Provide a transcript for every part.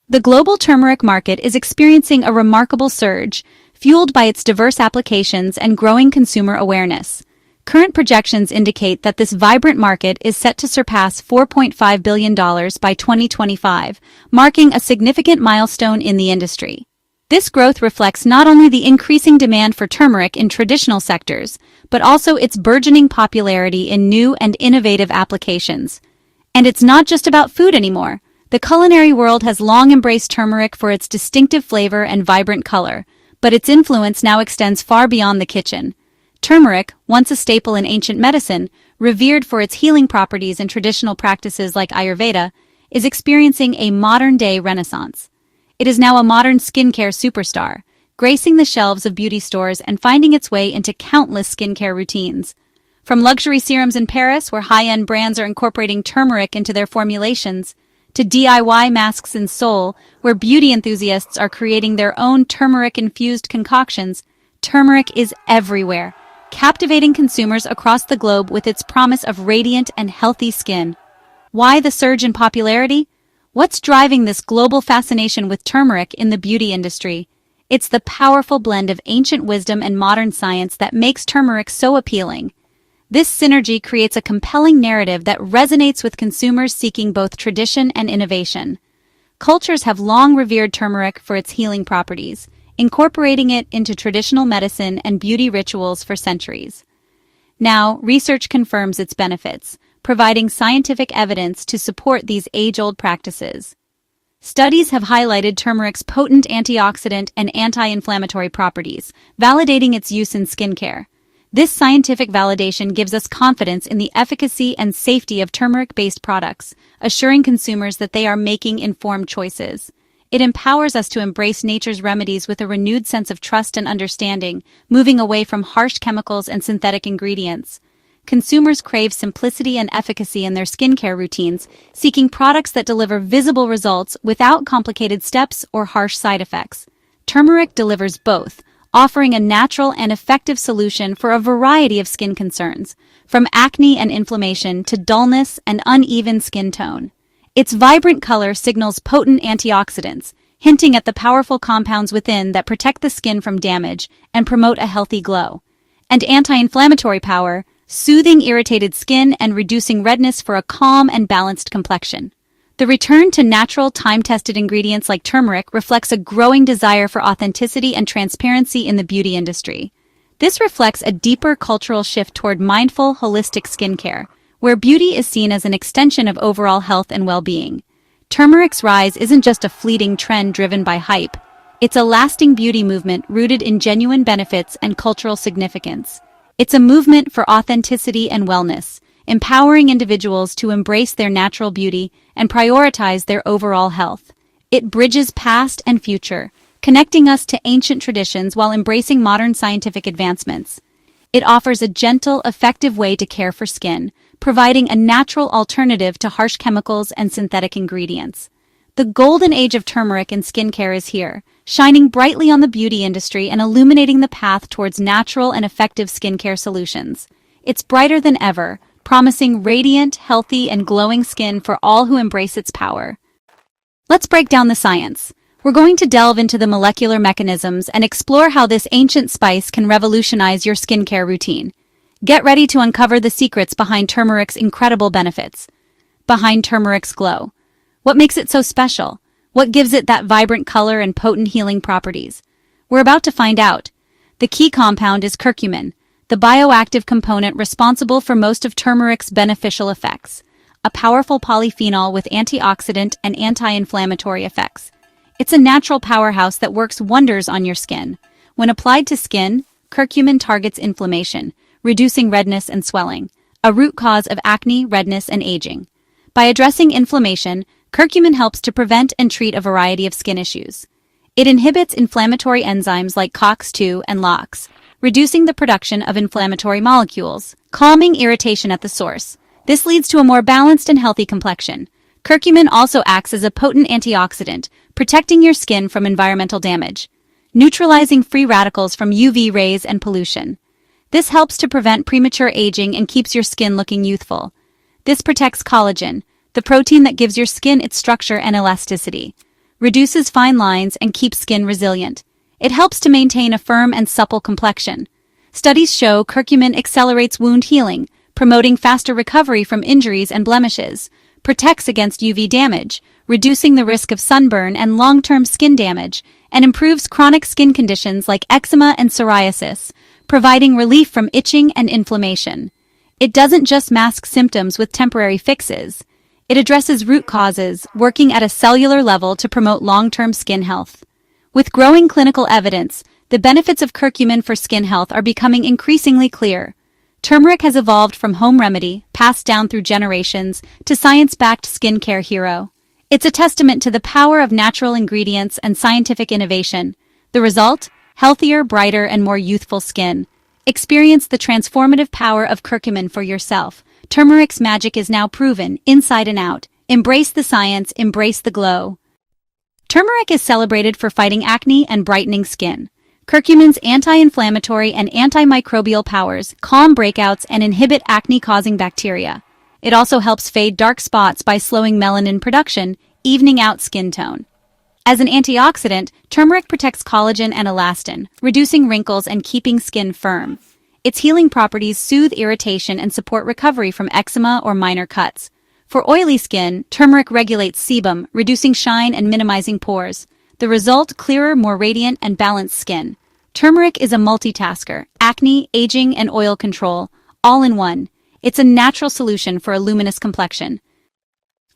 The global turmeric market is experiencing a remarkable surge, fueled by its diverse applications and growing consumer awareness. Current projections indicate that this vibrant market is set to surpass $4.5 billion by 2025, marking a significant milestone in the industry. This growth reflects not only the increasing demand for turmeric in traditional sectors, but also its burgeoning popularity in new and innovative applications. And it's not just about food anymore. The culinary world has long embraced turmeric for its distinctive flavor and vibrant color, but its influence now extends far beyond the kitchen. Turmeric, once a staple in ancient medicine, revered for its healing properties in traditional practices like Ayurveda, is experiencing a modern-day renaissance. It is now a modern skincare superstar, gracing the shelves of beauty stores and finding its way into countless skincare routines. From luxury serums in Paris, where high-end brands are incorporating turmeric into their formulations, to DIY masks in Seoul, where beauty enthusiasts are creating their own turmeric-infused concoctions, turmeric is everywhere, captivating consumers across the globe with its promise of radiant and healthy skin. Why the surge in popularity? What's driving this global fascination with turmeric in the beauty industry? It's the powerful blend of ancient wisdom and modern science that makes turmeric so appealing. This synergy creates a compelling narrative that resonates with consumers seeking both tradition and innovation. Cultures have long revered turmeric for its healing properties, incorporating it into traditional medicine and beauty rituals for centuries. Now, research confirms its benefits, providing scientific evidence to support these age-old practices. Studies have highlighted turmeric's potent antioxidant and anti-inflammatory properties, validating its use in skincare. This scientific validation gives us confidence in the efficacy and safety of turmeric-based products, assuring consumers that they are making informed choices. It empowers us to embrace nature's remedies with a renewed sense of trust and understanding, moving away from harsh chemicals and synthetic ingredients. Consumers crave simplicity and efficacy in their skincare routines, seeking products that deliver visible results without complicated steps or harsh side effects. Turmeric delivers both, offering a natural and effective solution for a variety of skin concerns, from acne and inflammation to dullness and uneven skin tone. Its vibrant color signals potent antioxidants, hinting at the powerful compounds within that protect the skin from damage and promote a healthy glow. And anti-inflammatory power, soothing irritated skin and reducing redness for a calm and balanced complexion. The return to natural, time-tested ingredients like turmeric reflects a growing desire for authenticity and transparency in the beauty industry. This reflects a deeper cultural shift toward mindful, holistic skincare, where beauty is seen as an extension of overall health and well-being. Turmeric's rise isn't just a fleeting trend driven by hype. It's a lasting beauty movement rooted in genuine benefits and cultural significance. It's a movement for authenticity and wellness, empowering individuals to embrace their natural beauty and prioritize their overall health. It bridges past and future, connecting us to ancient traditions while embracing modern scientific advancements. It offers a gentle, effective way to care for skin, providing a natural alternative to harsh chemicals and synthetic ingredients. The golden age of turmeric in skincare is here, shining brightly on the beauty industry and illuminating the path towards natural and effective skincare solutions. It's brighter than ever, promising radiant, healthy, and glowing skin for all who embrace its power. Let's break down the science. We're going to delve into the molecular mechanisms and explore how this ancient spice can revolutionize your skincare routine. Get ready to uncover the secrets behind turmeric's incredible benefits. Behind turmeric's glow. What makes it so special? What gives it that vibrant color and potent healing properties? We're about to find out. The key compound is curcumin, the bioactive component responsible for most of turmeric's beneficial effects, a powerful polyphenol with antioxidant and anti-inflammatory effects. It's a natural powerhouse that works wonders on your skin. When applied to skin, curcumin targets inflammation, reducing redness and swelling, a root cause of acne, redness, and aging. By addressing inflammation, curcumin helps to prevent and treat a variety of skin issues. It inhibits inflammatory enzymes like COX-2 and LOX, reducing the production of inflammatory molecules, calming irritation at the source. This leads to a more balanced and healthy complexion. Curcumin also acts as a potent antioxidant, protecting your skin from environmental damage, neutralizing free radicals from UV rays and pollution. This helps to prevent premature aging and keeps your skin looking youthful. This protects collagen, the protein that gives your skin its structure and elasticity, reduces fine lines, and keeps skin resilient. It helps to maintain a firm and supple complexion. Studies show curcumin accelerates wound healing, promoting faster recovery from injuries and blemishes, protects against UV damage, reducing the risk of sunburn and long-term skin damage, and improves chronic skin conditions like eczema and psoriasis, providing relief from itching and inflammation. It doesn't just mask symptoms with temporary fixes. It addresses root causes, working at a cellular level to promote long-term skin health. With growing clinical evidence, the benefits of curcumin for skin health are becoming increasingly clear. Turmeric has evolved from home remedy, passed down through generations, to science-backed skincare hero. It's a testament to the power of natural ingredients and scientific innovation. The result? Healthier, brighter, and more youthful skin. Experience the transformative power of curcumin for yourself. Turmeric's magic is now proven, inside and out. Embrace the science, embrace the glow. Turmeric is celebrated for fighting acne and brightening skin. Curcumin's anti-inflammatory and antimicrobial powers calm breakouts and inhibit acne-causing bacteria. It also helps fade dark spots by slowing melanin production, evening out skin tone. As an antioxidant, turmeric protects collagen and elastin, reducing wrinkles and keeping skin firm. Its healing properties soothe irritation and support recovery from eczema or minor cuts. For oily skin, turmeric regulates sebum, reducing shine and minimizing pores. The result: clearer, more radiant, and balanced skin. Turmeric is a multitasker: acne, aging, and oil control, all in one. It's a natural solution for a luminous complexion.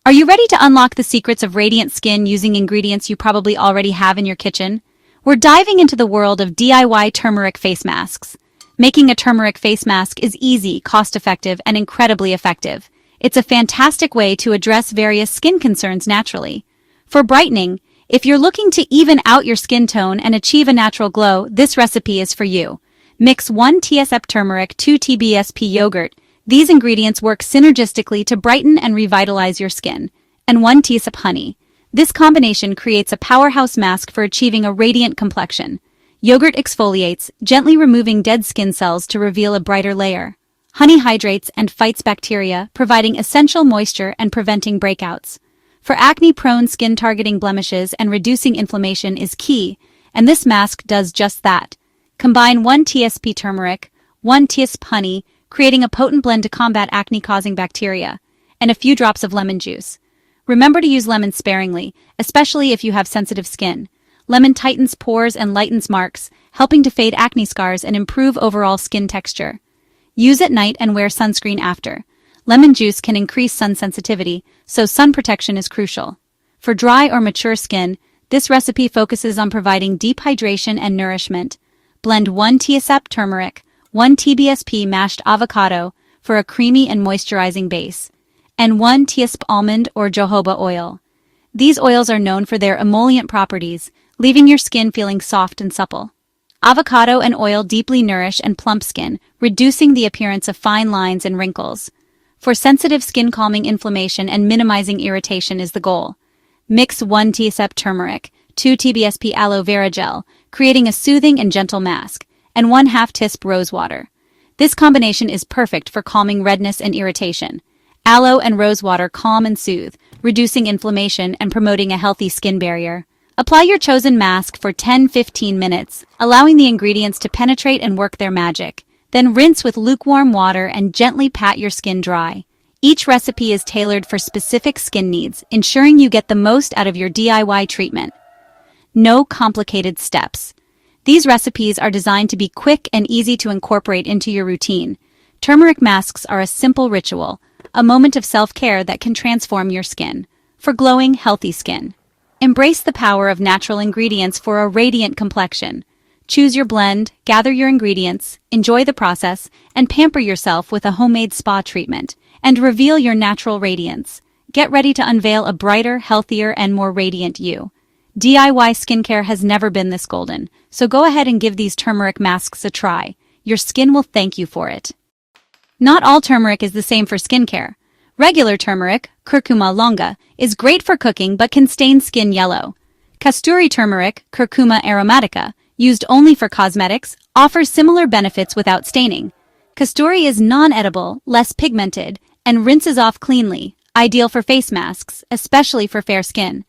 Are you ready to unlock the secrets of radiant skin using ingredients you probably already have in your kitchen? We're diving into the world of DIY turmeric face masks. Making a turmeric face mask is easy, cost-effective, and incredibly effective. It's a fantastic way to address various skin concerns naturally. For brightening, if you're looking to even out your skin tone and achieve a natural glow, this recipe is for you. Mix 1 tsp turmeric, 2 TBSP yogurt. These ingredients work synergistically to brighten and revitalize your skin. And 1 teaspoon honey. This combination creates a powerhouse mask for achieving a radiant complexion. Yogurt exfoliates, gently removing dead skin cells to reveal a brighter layer. Honey hydrates and fights bacteria, providing essential moisture and preventing breakouts. For acne-prone skin, targeting blemishes and reducing inflammation is key, and this mask does just that. Combine 1 tsp turmeric, 1 teaspoon honey, creating a potent blend to combat acne-causing bacteria, and a few drops of lemon juice. Remember to use lemon sparingly, especially if you have sensitive skin. Lemon tightens pores and lightens marks, helping to fade acne scars and improve overall skin texture. Use at night and wear sunscreen after. Lemon juice can increase sun sensitivity, so sun protection is crucial. For dry or mature skin, this recipe focuses on providing deep hydration and nourishment. Blend 1 tsp turmeric, 1 TBSP mashed avocado for a creamy and moisturizing base, and 1 teaspoon almond or jojoba oil. These oils are known for their emollient properties, leaving your skin feeling soft and supple. Avocado and oil deeply nourish and plump skin, reducing the appearance of fine lines and wrinkles. For sensitive skin, calming inflammation and minimizing irritation is the goal. Mix 1 tsp turmeric, 2 TBSP aloe vera gel, creating a soothing and gentle mask, and 1/2 teaspoon rose water. This combination is perfect for calming redness and irritation. Aloe and rose water calm and soothe, reducing inflammation and promoting a healthy skin barrier. Apply your chosen mask for 10-15 minutes, allowing the ingredients to penetrate and work their magic. Then rinse with lukewarm water and gently pat your skin dry. Each recipe is tailored for specific skin needs, ensuring you get the most out of your DIY treatment. No complicated steps. These recipes are designed to be quick and easy to incorporate into your routine. Turmeric masks are a simple ritual, a moment of self-care that can transform your skin. For glowing, healthy skin. Embrace the power of natural ingredients for a radiant complexion. Choose your blend, gather your ingredients, enjoy the process, and pamper yourself with a homemade spa treatment, and reveal your natural radiance. Get ready to unveil a brighter, healthier, and more radiant you. DIY skincare has never been this golden, so go ahead and give these turmeric masks a try. Your skin will thank you for it. Not all turmeric is the same for skincare. Regular turmeric, curcuma longa, is great for cooking but can stain skin yellow. Kasturi turmeric, curcuma aromatica, used only for cosmetics, offers similar benefits without staining. Kasturi is non-edible, less pigmented, and rinses off cleanly, ideal for face masks, especially for fair skin.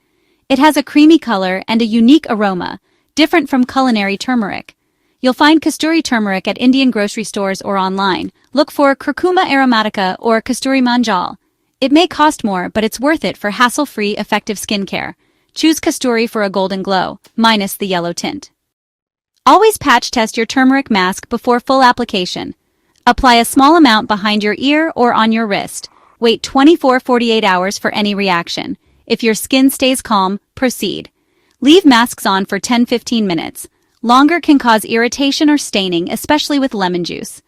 It has a creamy color and a unique aroma, different from culinary turmeric. You'll find kasturi turmeric at Indian grocery stores or online. Look for curcuma aromatica or kasturi manjal. It may cost more, but it's worth it for hassle-free, effective skincare. Choose kasturi for a golden glow, minus the yellow tint. Always patch test your turmeric mask before full application. Apply a small amount behind your ear or on your wrist. Wait 24-48 hours for any reaction. If your skin stays calm, proceed. Leave masks on for 10-15 minutes. Longer can cause irritation or staining, especially with lemon juice.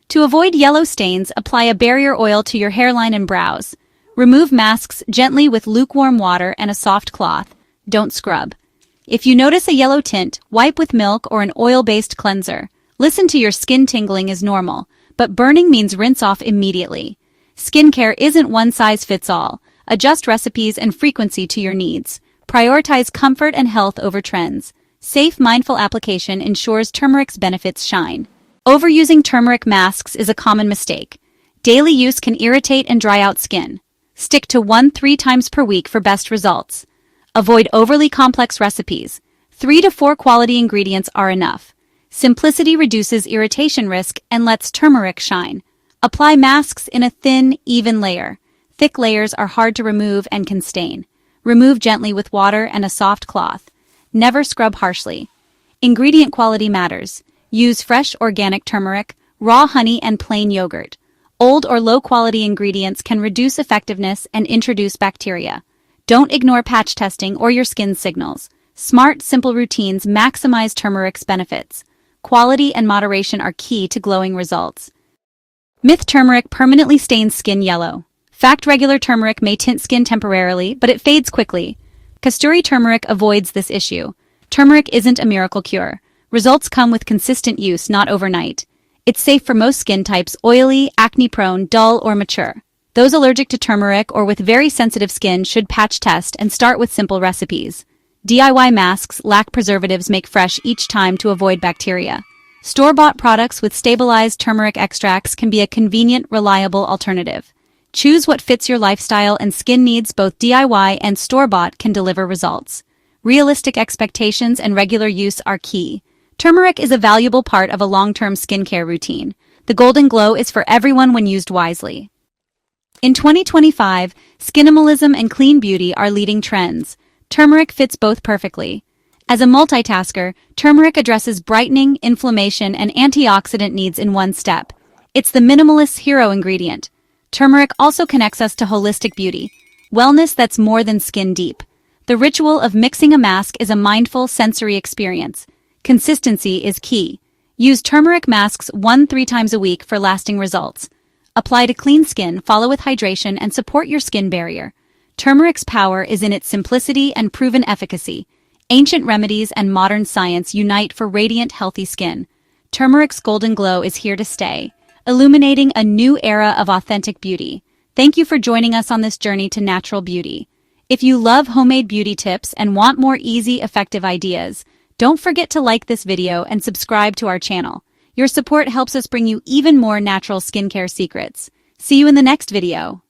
To avoid yellow stains, apply a barrier oil to your hairline and brows. Remove masks gently with lukewarm water and a soft cloth. Don't scrub. If you notice a yellow tint, wipe with milk or an oil-based cleanser. Listen to your skin tingling is normal, but burning means rinse off immediately. Skincare isn't one size fits all. Adjust recipes and frequency to your needs. Prioritize comfort and health over trends. Safe, mindful application ensures turmeric's benefits shine. Overusing turmeric masks is a common mistake. Daily use can irritate and dry out skin. Stick to 1-3 times per week for best results. Avoid overly complex recipes. 3 to 4 quality ingredients are enough. Simplicity reduces irritation risk and lets turmeric shine. Apply masks in a thin, even layer. Thick layers are hard to remove and can stain. Remove gently with water and a soft cloth. Never scrub harshly. Ingredient quality matters. Use fresh organic turmeric, raw honey, and plain yogurt. Old or low-quality ingredients can reduce effectiveness and introduce bacteria. Don't ignore patch testing or your skin's signals. Smart, simple routines maximize turmeric's benefits. Quality and moderation are key to glowing results. Myth: turmeric permanently stains skin yellow. Fact: regular turmeric may tint skin temporarily, but it fades quickly. Kasturi turmeric avoids this issue. Turmeric isn't a miracle cure. Results come with consistent use, not overnight. It's safe for most skin types: oily, acne-prone, dull, or mature. Those allergic to turmeric or with very sensitive skin should patch test and start with simple recipes. DIY masks lack preservatives, make fresh each time to avoid bacteria. Store-bought products with stabilized turmeric extracts can be a convenient, reliable alternative. Choose what fits your lifestyle and skin needs. Both DIY and store-bought can deliver results. Realistic expectations and regular use are key. Turmeric is a valuable part of a long-term skincare routine. The golden glow is for everyone when used wisely. In 2025, skinimalism and clean beauty are leading trends. Turmeric fits both perfectly. As a multitasker, turmeric addresses brightening, inflammation, and antioxidant needs in one step. It's the minimalist hero ingredient. Turmeric also connects us to holistic beauty, wellness that's more than skin deep. The ritual of mixing a mask is a mindful sensory experience. Consistency is key. Use turmeric masks 1-3 times a week for lasting results. Apply to clean skin, follow with hydration, and support your skin barrier. Turmeric's power is in its simplicity and proven efficacy. Ancient remedies and modern science unite for radiant, healthy skin. Turmeric's golden glow is here to stay, illuminating a new era of authentic beauty. Thank you for joining us on this journey to natural beauty. If you love homemade beauty tips and want more easy, effective ideas, don't forget to like this video and subscribe to our channel. Your support helps us bring you even more natural skincare secrets. See you in the next video.